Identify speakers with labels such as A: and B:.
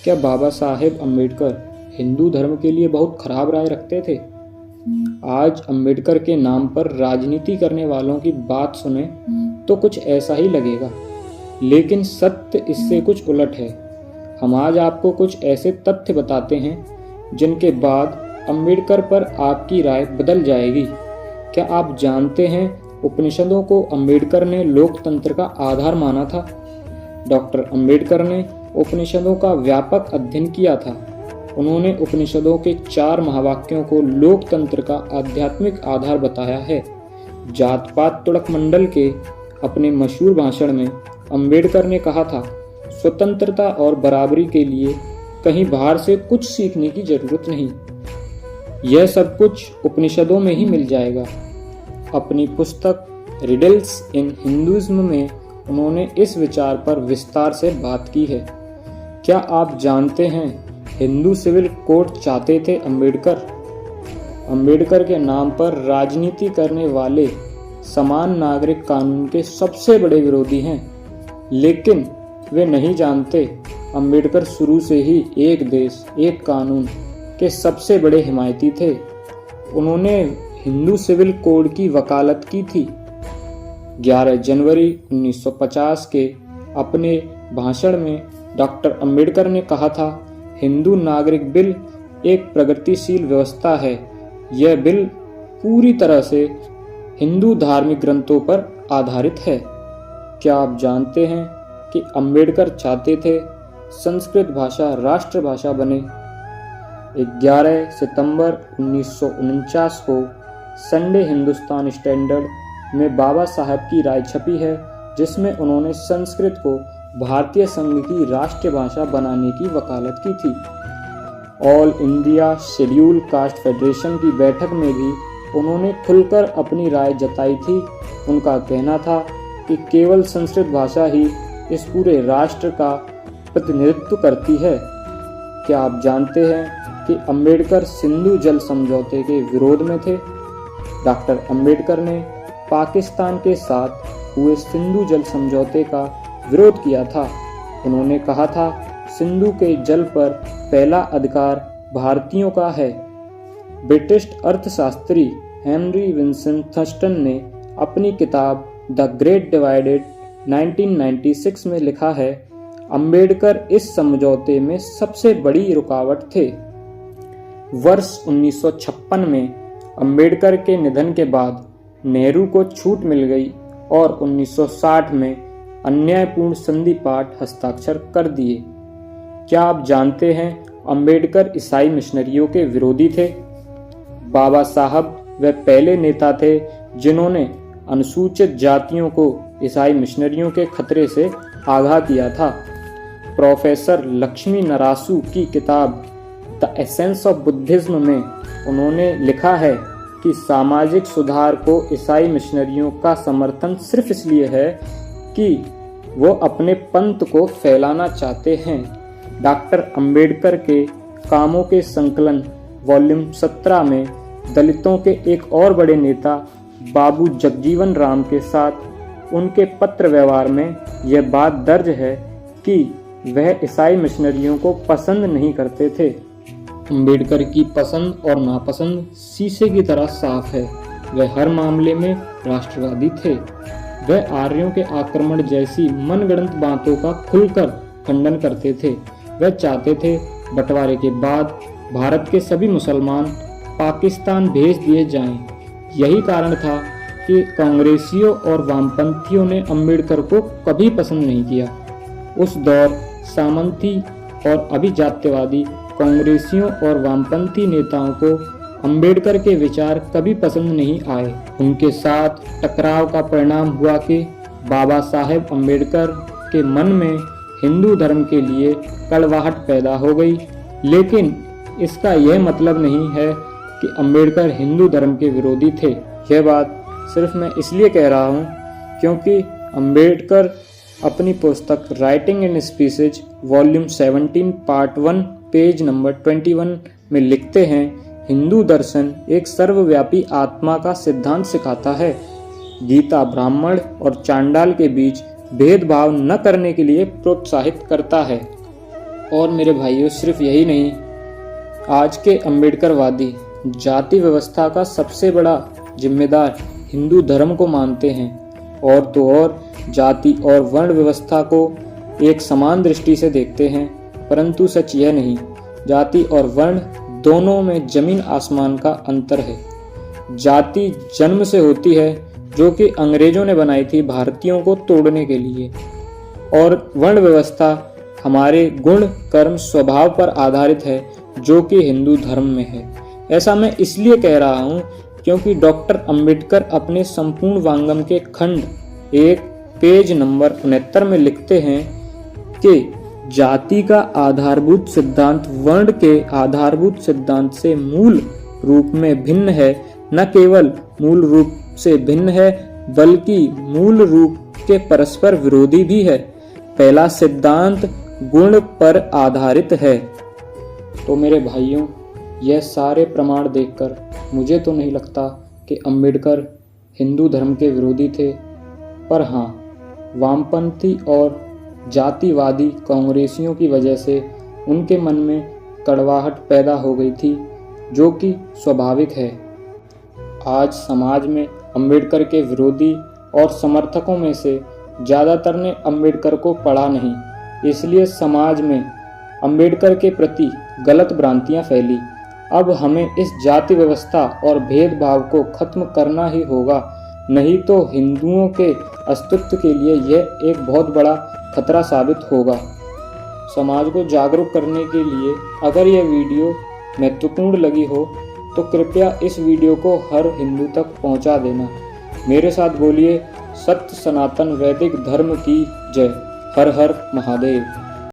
A: क्या बाबा साहेब अम्बेडकर हिंदू धर्म के लिए बहुत खराब राय रखते थे? आज अम्बेडकर के नाम पर राजनीति करने वालों की बात सुने तो कुछ ऐसा ही लगेगा, लेकिन सत्य इससे कुछ उलट है। हम आज आपको कुछ ऐसे तथ्य बताते हैं जिनके बाद अम्बेडकर पर आपकी राय बदल जाएगी। क्या आप जानते हैं उपनिषदों को अम्बेडकर ने लोकतंत्र का आधार माना था? डॉक्टर अम्बेडकर ने उपनिषदों का व्यापक अध्ययन किया था। उन्होंने उपनिषदों के 4 महावाक्यों को लोकतंत्र का आध्यात्मिक आधार बताया है। जात पात तुड़क मंडल के अपने मशहूर भाषण में अम्बेडकर ने कहा था, स्वतंत्रता और बराबरी के लिए कहीं बाहर से कुछ सीखने की जरूरत नहीं, यह सब कुछ उपनिषदों में ही मिल जाएगा। अपनी पुस्तक रिडल्स इन हिंदुइज्म में उन्होंने इस विचार पर विस्तार से बात की है। क्या आप जानते हैं हिंदू सिविल कोड चाहते थे अम्बेडकर? अम्बेडकर के नाम पर राजनीति करने वाले समान नागरिक कानून के सबसे बड़े विरोधी हैं, लेकिन वे नहीं जानते अम्बेडकर शुरू से ही एक देश एक कानून के सबसे बड़े हिमायती थे। उन्होंने हिंदू सिविल कोड की वकालत की थी। 11 जनवरी 1950 के अपने भाषण में डॉक्टर अम्बेडकर ने कहा था, हिंदू नागरिक बिल एक प्रगतिशील व्यवस्था है। यह बिल पूरी तरह से हिंदू धार्मिक ग्रंथों पर आधारित है। क्या आप जानते हैं कि अम्बेडकर चाहते थे संस्कृत भाषा राष्ट्रभाषा बने? 11 सितंबर 1949 को संडे हिंदुस्तान स्टैंडर्ड में बाबा साहब की राय छपी है, जिसमें उन्होंने संस्कृत को भारतीय संघ की राष्ट्रीय भाषा बनाने की वकालत की थी। All India schedule caste federation की बैठक में भी उन्होंने खुलकर अपनी राय जताई थी। उनका कहना था कि केवल संस्कृत भाषा ही इस पूरे राष्ट्र का प्रतिनिधित्व करती है। क्या आप जानते हैं कि अम्बेडकर सिंधु जल समझौते के विरोध में थे? डॉक्टर अम्बेडकर ने पाकिस्तान के साथ हुए सिंधु जल समझौते का विरोध किया था। उन्होंने कहा था, सिंधु के जल पर पहला अधिकार भारतीयों का है। ब्रिटिश अर्थशास्त्री हेनरी विंसेंट थर्स्टन ने अपनी किताब द ग्रेट डिवाइडेड 1996 में लिखा है, अम्बेडकर इस समझौते में सबसे बड़ी रुकावट थे। वर्ष 1956 में अम्बेडकर के निधन के बाद नेहरू को छूट मिल गई और 1960 में अन्यायपूर्ण संधि पाठ हस्ताक्षर कर दिए। क्या आप जानते हैं अम्बेडकर ईसाई मिशनरियों के विरोधी थे? बाबा साहब वे पहले नेता थे जिन्होंने अनुसूचित जातियों को ईसाई मिशनरियों के खतरे से आगाह किया था। प्रोफेसर लक्ष्मी नरासू की किताब द एसेंस ऑफ बुद्धिज्म में उन्होंने लिखा है कि सामाजिक सुधार को ईसाई मिशनरियों का समर्थन सिर्फ इसलिए है कि वो अपने पंथ को फैलाना चाहते हैं। डॉक्टर अम्बेडकर के कामों के संकलन वॉल्यूम 17 में दलितों के एक और बड़े नेता बाबू जगजीवन राम के साथ उनके पत्र व्यवहार में यह बात दर्ज है कि वह ईसाई मिशनरियों को पसंद नहीं करते थे। अम्बेडकर की पसंद और नापसंद शीशे की तरह साफ है। वह हर मामले में राष्ट्रवादी थे। वह आर्यों के आक्रमण जैसी मनगढ़ंत बातों का खुलकर खंडन करते थे। वह चाहते थे बंटवारे के बाद भारत के सभी मुसलमान पाकिस्तान भेज दिए जाएं। यही कारण था कि कांग्रेसियों और वामपंथियों ने अम्बेडकर को कभी पसंद नहीं किया। उस दौर सामंती और अभिजात्यवादी कांग्रेसियों और वामपंथी नेताओं को अम्बेडकर के विचार कभी पसंद नहीं आए। उनके साथ टकराव का परिणाम हुआ कि बाबा साहेब अम्बेडकर के मन में हिंदू धर्म के लिए कड़वाहट पैदा हो गई। लेकिन इसका यह मतलब नहीं है कि अम्बेडकर हिंदू धर्म के विरोधी थे। यह बात सिर्फ मैं इसलिए कह रहा हूँ क्योंकि अम्बेडकर अपनी पुस्तक writing in species volume 17 part 1 page number 21 में लिखते हैं, हिंदू दर्शन एक सर्वव्यापी आत्मा का सिद्धांत सिखाता है। गीता ब्राह्मण और चांडाल के बीच भेदभाव न करने के लिए प्रोत्साहित करता है। और मेरे भाइयों, सिर्फ यही नहीं, आज के अम्बेडकरवादी जाति व्यवस्था का सबसे बड़ा जिम्मेदार हिंदू धर्म को मानते हैं, और तो और जाति और वर्ण व्यवस्था को एक समान दृष्टि से देखते हैं। परंतु सच यह नहीं, जाति और वर्ण दोनों में जमीन आसमान का अंतर है। जाति जन्म से होती है, जो कि अंग्रेजों ने बनाई थी भारतीयों को तोड़ने के लिए, और वर्ण व्यवस्था हमारे गुण कर्म स्वभाव पर आधारित है, जो कि हिंदू धर्म में है। ऐसा मैं इसलिए कह रहा हूँ क्योंकि डॉक्टर अंबेडकर अपने संपूर्ण वांगम के खंड 1 पेज नंबर 69 में लिखते हैं कि जाति का आधारभूत सिद्धांत वर्ण के आधारभूत सिद्धांत से मूल रूप में भिन्न है। न केवल मूल रूप से भिन्न है, बल्कि मूल रूप के परस्पर विरोधी भी है। पहला सिद्धांत गुण पर आधारित है। तो मेरे भाइयों, यह सारे प्रमाण देखकर मुझे तो नहीं लगता कि अंबेडकर हिंदू धर्म के विरोधी थे, पर हाँ, वामपंथी और जातिवादी कांग्रेसियों की वजह से उनके मन में कड़वाहट पैदा हो गई थी, जो कि स्वाभाविक है। आज समाज में अंबेडकर के विरोधी और समर्थकों में से ज़्यादातर ने अंबेडकर को पढ़ा नहीं, इसलिए समाज में अंबेडकर के प्रति गलत भ्रांतियां फैली। अब हमें इस जाति व्यवस्था और भेदभाव को खत्म करना ही होगा, नहीं तो हिंदुओं के अस्तित्व के लिए यह एक बहुत बड़ा खतरा साबित होगा। समाज को जागरूक करने के लिए अगर यह वीडियो महत्वपूर्ण लगी हो तो कृपया इस वीडियो को हर हिंदू तक पहुंचा देना। मेरे साथ बोलिए, सत्य सनातन वैदिक धर्म की जय। हर हर महादेव।